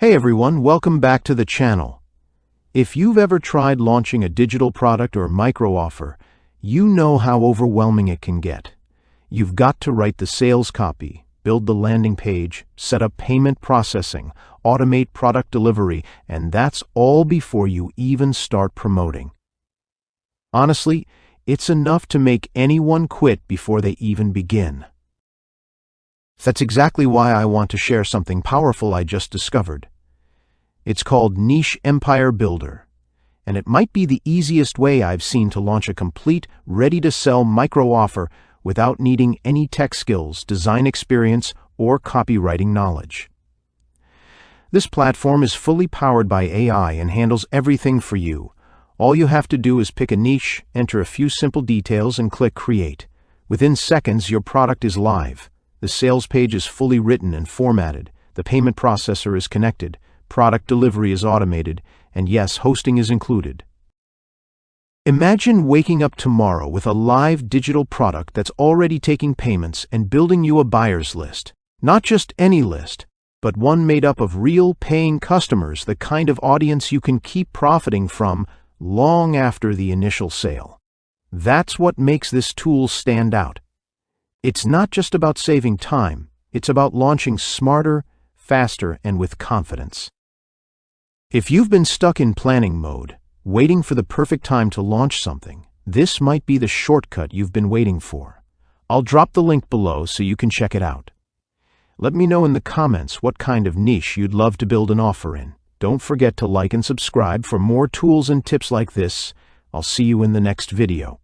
Hey everyone, welcome back to the channel. If you've ever tried launching a digital product or micro offer, you know how overwhelming it can get. You've got to write the sales copy, build the landing page, set up payment processing, automate product delivery, and that's all before you even start promoting. Honestly, it's enough to make anyone quit before they even begin. That's exactly why I want to share something powerful I just discovered. It's called Niche Empire Builder, and it might be the easiest way I've seen to launch a complete, ready-to-sell micro-offer without needing any tech skills, design experience, or copywriting knowledge. This platform is fully powered by AI and handles everything for you. All you have to do is pick a niche, enter a few simple details, and click Create. Within seconds, your product is live. The sales page is fully written and formatted, the payment processor is connected, product delivery is automated, and yes, hosting is included. Imagine waking up tomorrow with a live digital product that's already taking payments and building you a buyer's list. Not just any list, but one made up of real paying customers, the kind of audience you can keep profiting from long after the initial sale. That's what makes this tool stand out. It's not just about saving time, it's about launching smarter, faster, and with confidence. If you've been stuck in planning mode, waiting for the perfect time to launch something, this might be the shortcut you've been waiting for. I'll drop the link below so you can check it out. Let me know in the comments what kind of niche you'd love to build an offer in. Don't forget to like and subscribe for more tools and tips like this. I'll see you in the next video.